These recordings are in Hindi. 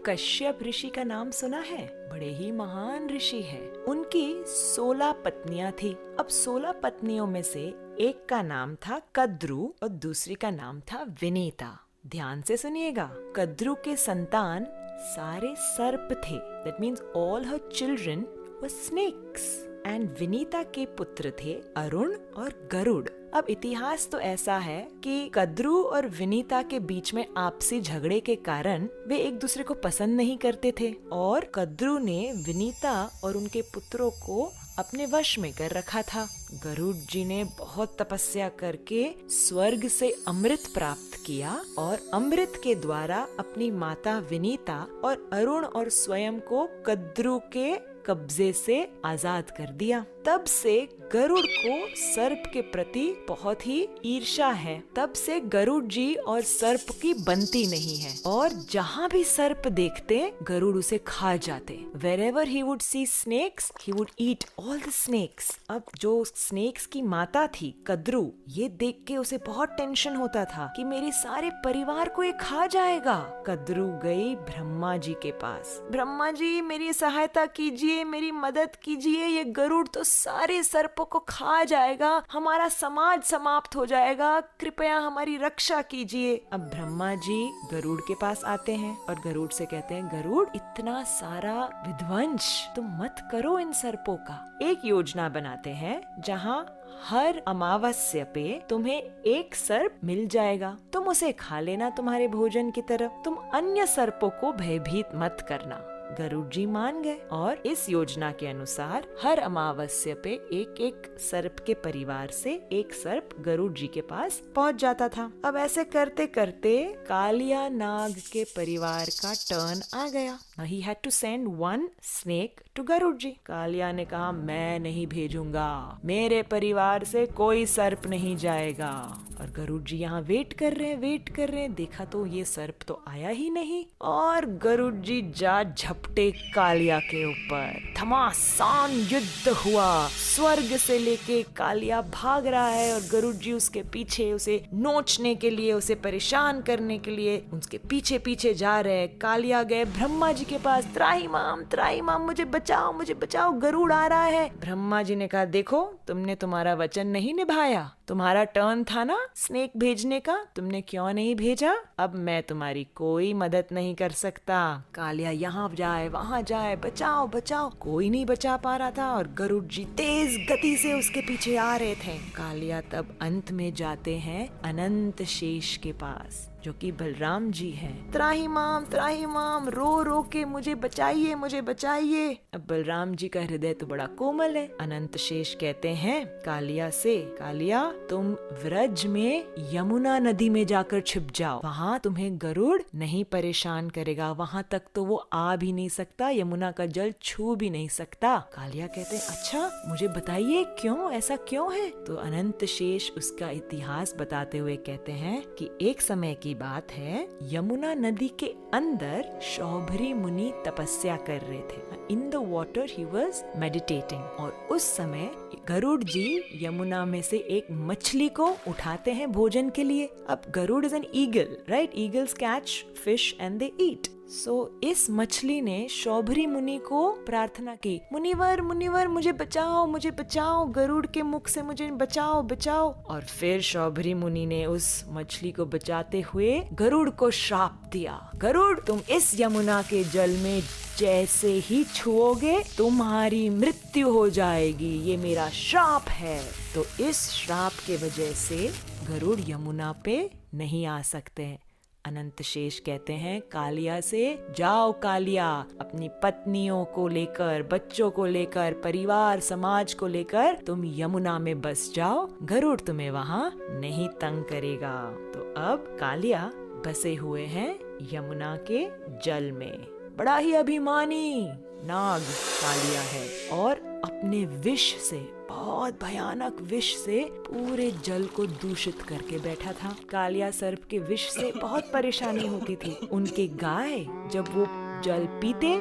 कश्यप ऋषि का नाम सुना है? बड़े ही महान ऋषि है। उनकी 16 पत्नियां थी। अब 16 पत्नियों में से एक का नाम था कद्रु और दूसरी का नाम था विनीता। ध्यान से सुनिएगा। कद्रु के संतान सारे सर्प थे। That means all her children were snakes. And Vinita के पुत्र थे अरुण और गरुड़। अब इतिहास तो ऐसा है कि कद्रु और विनीता के बीच में आपसी झगड़े के कारण वे एक दूसरे को पसंद नहीं करते थे और कद्रु ने विनीता और उनके पुत्रों को अपने वश में कर रखा था। गरुड़ जी ने बहुत तपस्या करके स्वर्ग से अमृत प्राप्त किया और अमृत के द्वारा अपनी माता विनीता और अरुण और स्वयं को कद्रु के कब्जे से आजाद कर दिया। तब से गरुड़ को सर्प के प्रति बहुत ही ईर्ष्या है। तब से गरुड़ जी और सर्प की बनती नहीं है और जहाँ भी सर्प देखते गरुड़ उसे खा जाते। Wherever he would see snakes, he would eat all the snakes. अब जो स्नेक्स की माता थी कद्रु, ये देख के उसे बहुत टेंशन होता था कि मेरे सारे परिवार को ये खा जाएगा। कद्रु गई ब्रह्मा जी के पास। ब्रह्मा जी मेरी सहायता कीजिए, मेरी मदद कीजिए, ये गरुड़ तो सारे सर्पों को खा जाएगा, हमारा समाज समाप्त हो जाएगा, कृपया हमारी रक्षा कीजिए। अब ब्रह्मा जी गरुड़ के पास आते हैं और गरुड़ से कहते हैं, गरुड़ इतना सारा विध्वंस तुम मत करो इन सर्पों का। एक योजना बनाते हैं जहाँ हर अमावस्या पे तुम्हें एक सर्प मिल जाएगा, तुम उसे खा लेना तुम्हारे भोजन की तरह, तुम अन्य सर्पों को भयभीत मत करना। गरुड़ जी मान गए और इस योजना के अनुसार हर अमावस्या पे एक एक सर्प के परिवार से एक सर्प गरुड़ जी के पास पहुंच जाता था। अब ऐसे करते करते कालिया नाग के परिवार का टर्न आ गया। He had to send one snake to Garuda जी। कालिया ने कहा, मैं नहीं भेजूंगा, मेरे परिवार से कोई सर्प नहीं जाएगा। और गरुड़ जी यहाँ वेट कर रहे हैं, देखा तो ये सर्प तो आया ही नहीं और गरुड़ जी जा झपटे कालिया के ऊपर। घमासान युद्ध हुआ, स्वर्ग से लेके कालिया भाग रहा है और गरुड़ जी उसके पीछे, उसे नोचने के लिए, उसे परेशान करने के लिए उसके पीछे पीछे जा रहे हैं। कालिया गए ब्रह्मा जी के पास, त्राही माम मुझे बचाओ, गरुड़ आ रहा है। ब्रह्मा जी ने कहा, देखो तुमने तुम्हारा वचन नहीं निभाया, तुम्हारा टर्न था ना स्नेक भेजने का, तुमने क्यों नहीं भेजा? अब मैं तुम्हारी कोई मदद नहीं कर सकता। कालिया यहाँ जाए वहाँ जाए, बचाओ, कोई नहीं बचा पा रहा था और गरुड़ जी तेज गति से उसके पीछे आ रहे थे। कालिया तब अंत में जाते हैं अनंत शेष के पास, जो कि बलराम जी हैं। त्राही माम रो रो के मुझे बचाइए। अब बलराम जी का हृदय तो बड़ा कोमल है। अनंत शेष कहते हैं कालिया से, कालिया तुम व्रज में यमुना नदी में जाकर छिप जाओ, वहाँ तुम्हें गरुड़ नहीं परेशान करेगा, वहाँ तक तो वो आ भी नहीं सकता, यमुना का जल छू भी नहीं सकता। कालिया कहते हैं, अच्छा मुझे बताइए क्यों, ऐसा क्यों है? तो अनंत शेष उसका इतिहास बताते हुए कहते हैं कि एक समय की बात है, यमुना नदी के अंदर शौभरी मुनि तपस्या कर रहे थे। In the water he was meditating और उस समय गरुड़ जी यमुना में से एक मछली को उठाते हैं भोजन के लिए। अब Garuda is an eagle, right? Eagles catch fish and they eat. So इस मछली ने शौभरी मुनि को प्रार्थना की, मुनिवर मुझे बचाओ, गरुड़ के मुख से मुझे बचाओ। और फिर शौभरी मुनि ने उस मछली को बचाते हुए गरुड़ को श्राप दिया, गरुड़ तुम इस यमुना के जल में जैसे ही छुओगे तुम्हारी मृत्यु हो जाएगी, ये मेरा श्राप है। तो इस श्राप के वजह से गरुड़ यमुना पे नहीं आ सकते हैं। अनंत शेष कहते हैं कालिया से, जाओ कालिया, अपनी पत्नियों को लेकर, बच्चों को लेकर, परिवार समाज को लेकर तुम यमुना में बस जाओ, गरुड़ तुम्हें वहाँ नहीं तंग करेगा। तो अब कालिया बसे हुए हैं यमुना के जल में। बड़ा ही अभिमानी नाग कालिया है और अपने विष से, बहुत भयानक विष से पूरे जल को दूषित करके बैठा था। कालिया सर्प के विष से बहुत परेशानी होती थी। उनके गाय जब वो जल पीते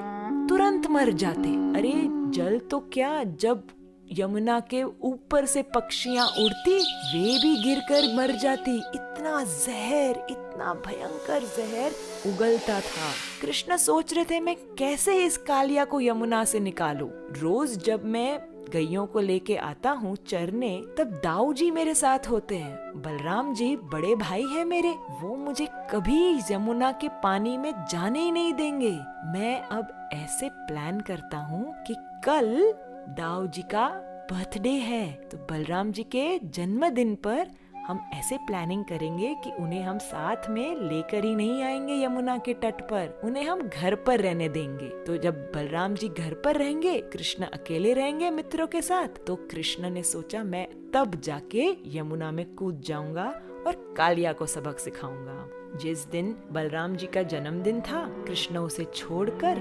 तुरंत मर जाते। अरे जल तो क्या, जब यमुना के ऊपर से पक्षियां उड़ती वे भी गिरकर मर जाती। इतना इतना भयंकर जहर उगलता था। कृष्ण सोच रहे थे मैं कैसे इस कालिया को यमुना से निकालूं। रोज जब मैं गैयों को लेके आता हूँ चरने, तब दाऊ जी मेरे साथ होते हैं। बलराम जी बड़े भाई हैं मेरे, वो मुझे कभी यमुना के पानी में जाने ही नहीं देंगे। मैं अब ऐसे प्लान करता हूँ कि कल दाऊ जी का बर्थडे है, तो बलराम जी के जन्मदिन पर हम ऐसे प्लानिंग करेंगे कि उन्हें हम साथ में लेकर ही नहीं आएंगे यमुना के तट पर, उन्हें हम घर पर रहने देंगे। तो जब बलराम जी घर पर रहेंगे, कृष्ण अकेले रहेंगे मित्रों के साथ, तो कृष्ण ने सोचा मैं तब जाके यमुना में कूद जाऊंगा और कालिया को सबक सिखाऊंगा। जिस दिन बलराम जी का जन्मदिन था, कृष्ण उसे छोड़कर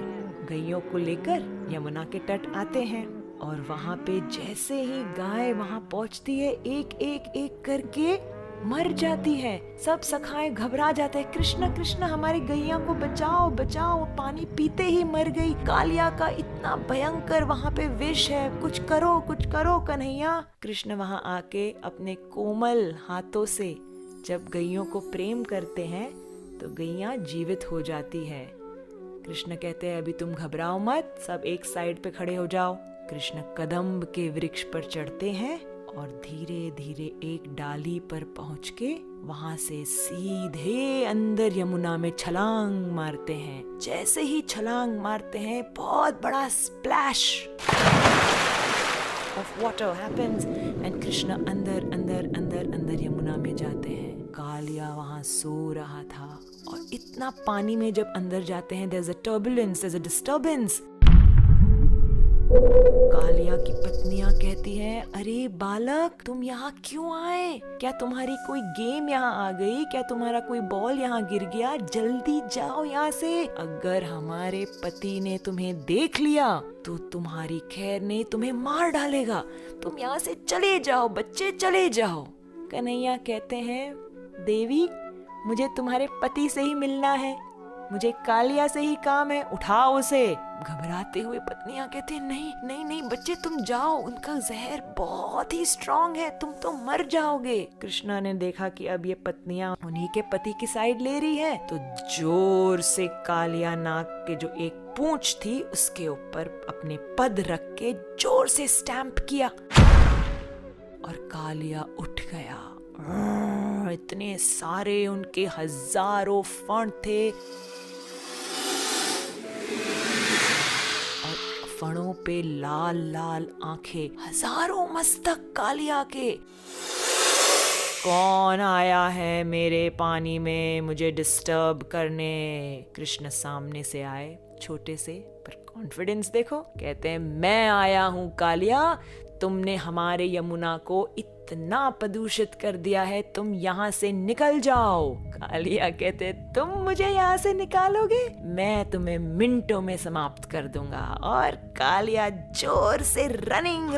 गैयों को लेकर यमुना के तट आते हैं और वहाँ पे जैसे ही गाय वहाँ पहुँचती है, एक करके मर जाती है। सब सखाएं घबरा जाते हैं, कृष्ण कृष्ण हमारी गैया को बचाओ बचाओ, पानी पीते ही मर गई, कालिया का इतना भयंकर वहाँ पे विष है, कुछ करो कन्हैया। कृष्ण वहाँ आके अपने कोमल हाथों से जब गैयों को प्रेम करते हैं तो गैया जीवित हो जाती है। कृष्ण कहते हैं अभी तुम घबराओ मत, सब एक साइड पे खड़े हो जाओ। कृष्ण कदम्ब के वृक्ष पर चढ़ते हैं और धीरे धीरे एक डाली पर पहुंच के वहां से सीधे अंदर यमुना में छलांग मारते हैं। जैसे ही छलांग मारते हैं, बहुत बड़ा splash of water happens and Krishna अंदर यमुना में जाते हैं। कालिया वहां सो रहा था और इतना पानी में जब अंदर जाते हैं, there's a turbulence, there's a disturbance। Kaliya की पत्नियां कहती हैं, अरे बालक तुम यहाँ क्यों आए? क्या तुम्हारी कोई गेम यहाँ आ गई? क्या तुम्हारा कोई बॉल यहाँ गिर गया? जल्दी जाओ यहाँ से। अगर हमारे पति ने तुम्हें देख लिया तो तुम्हारी खैर नहीं, तुम्हें मार डालेगा। तुम यहाँ से चले जाओ बच्चे, चले जाओ। कन्हैया कहते हैं, देवी मुझे तुम्हारे पति से ही मिलना है, मुझे कालिया से ही काम है, उठाओ उसे। घबराते हुए पत्नियां कहते हैं, नहीं बच्चे तुम जाओ, उनका जहर बहुत ही स्ट्रॉन्ग है, तुम तो मर जाओगे। कृष्णा ने देखा कि अब ये पत्नियां उन्हीं के पति की साइड ले रही है, तो जोर से कालिया नाग के जो एक पूंछ थी उसके ऊपर अपने पद रख के जोर से स्टैंप किया और कालिया उठ गया। इतने सारे उनके हजारों फण थे और फणों पे लाल लाल आंखें, हजारों मस्तक कालिया के। कौन आया है मेरे पानी में मुझे डिस्टर्ब करने? कृष्ण सामने से आए, छोटे से पर कॉन्फिडेंस देखो। कहते हैं, मैं आया हूँ कालिया, तुमने हमारे यमुना को इतना प्रदूषित कर दिया है, तुम यहाँ से निकल जाओ। कालिया कहते, तुम मुझे यहाँ से निकालोगे? मैं तुम्हें मिनटों में समाप्त कर दूंगा। और कालिया जोर से रनिंग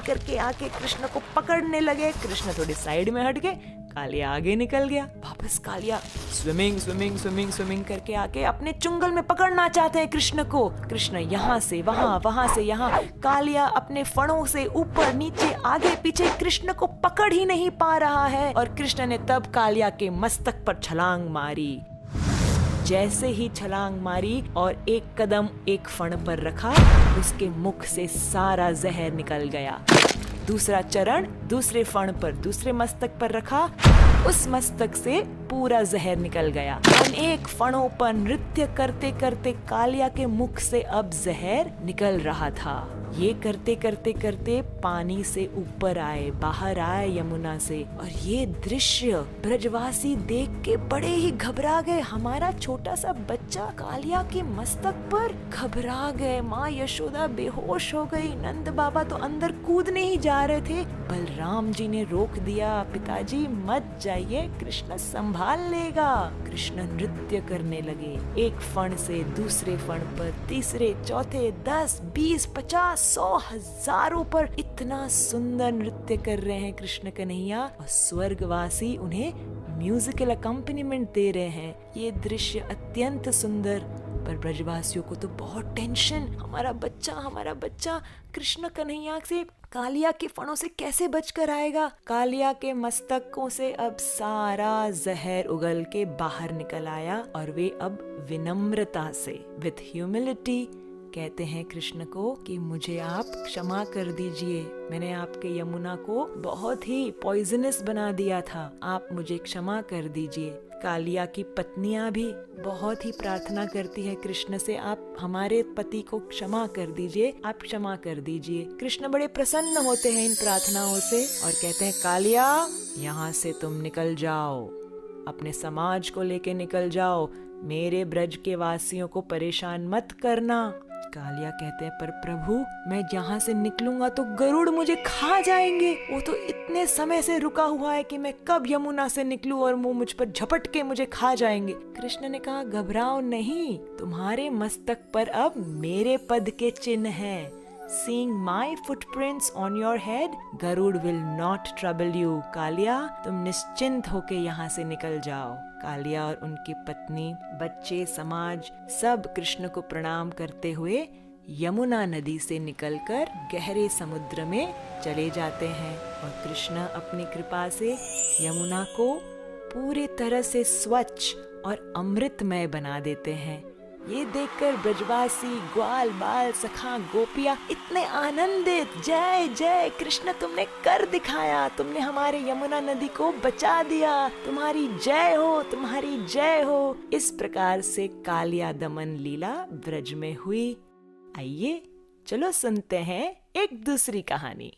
करके आके कृष्ण को पकड़ने लगे। कृष्ण थोड़ी साइड में हट गए, कालिया आगे निकल गया। वापस कालिया स्विमिंग करके आके अपने चुंगल में पकड़ना चाहते हैं कृष्ण को। कृष्ण यहाँ से वहां से यहाँ, कालिया अपने फणों से ऊपर नीचे आगे पीछे कृष्ण को पकड़ ही नहीं पा रहा है। और कृष्ण ने तब कालिया के मस्तक पर छलांग मारी। जैसे ही छलांग मारी और एक कदम एक फण पर रखा, उसके मुख से सारा जहर निकल गया। दूसरा चरण दूसरे फण पर, दूसरे मस्तक पर रखा, उस मस्तक से पूरा जहर निकल गया। अनेक फणों पर नृत्य करते करते कालिया के मुख से अब जहर निकल रहा था। ये करते करते पानी से ऊपर आए, बाहर आए यमुना से। और ये दृश्य ब्रजवासी देख के बड़े ही घबरा गए। हमारा छोटा सा बच्चा कालिया के मस्तक पर, घबरा गए। माँ यशोदा बेहोश हो गई। नंद बाबा तो अंदर कूदने ही जा रहे थे। बलराम जी ने रोक दिया, पिताजी मत जाइए, कृष्ण संभाल लेगा। कृष्ण नृत्य करने लगे, एक फण से दूसरे फण पर, तीसरे चौथे, 10, 20, 50, 100, हजारों पर इतना सुंदर नृत्य कर रहे हैं कृष्ण कन्हैया। और स्वर्गवासी उन्हें म्यूजिकल अकम्पनीमेंट दे रहे हैं। ये दृश्य अत्यंत सुंदर पर ब्रजवासियों को तो बहुत टेंशन, हमारा बच्चा कृष्ण कन्हैया से कालिया के फणों से कैसे बचकर आएगा। कालिया के मस्तकों से अब सारा जहर उगल के बाहर निकल आया और वे अब विनम्रता से विथ ह्यूमिलिटी कहते हैं कृष्ण को कि मुझे आप क्षमा कर दीजिए, मैंने आपके यमुना को बहुत ही पॉइजनस बना दिया था, आप मुझे क्षमा कर दीजिए। कालिया की पत्नियां भी बहुत ही प्रार्थना करती है कृष्ण से, आप हमारे पति को क्षमा कर दीजिए, आप क्षमा कर दीजिए। कृष्ण बड़े प्रसन्न होते हैं इन प्रार्थनाओं से और कहते हैं कालिया यहाँ से तुम निकल जाओ, अपने समाज को लेके निकल जाओ, मेरे ब्रज के वासियों को परेशान मत करना। कालिया कहते हैं पर प्रभु मैं यहाँ से निकलूंगा तो गरुड़ मुझे खा जाएंगे, वो तो इतने समय से रुका हुआ है कि मैं कब यमुना से निकलूं और वो मुझ पर झपट के मुझे खा जाएंगे। कृष्ण ने कहा घबराओ नहीं, तुम्हारे मस्तक पर अब मेरे पद के चिन्ह हैं। Seeing my footprints on your head, Garuda will not trouble you। Kaliya तुम निश्चिंत होके यहाँ से निकल जाओ। कालिया और उनकी पत्नी, बच्चे, समाज सब कृष्ण को प्रणाम करते हुए यमुना नदी से निकलकर गहरे समुद्र में चले जाते हैं और कृष्ण अपनी कृपा से यमुना को पूरी तरह से स्वच्छ और अमृतमय बना देते हैं। ये देखकर ब्रजवासी, ग्वाल बाल, सखा, गोपियां इतने आनंदित, जय जय कृष्ण तुमने कर दिखाया, तुमने हमारे यमुना नदी को बचा दिया, तुम्हारी जय हो, तुम्हारी जय हो। इस प्रकार से कालिया दमन लीला ब्रज में हुई। आइए चलो सुनते हैं एक दूसरी कहानी।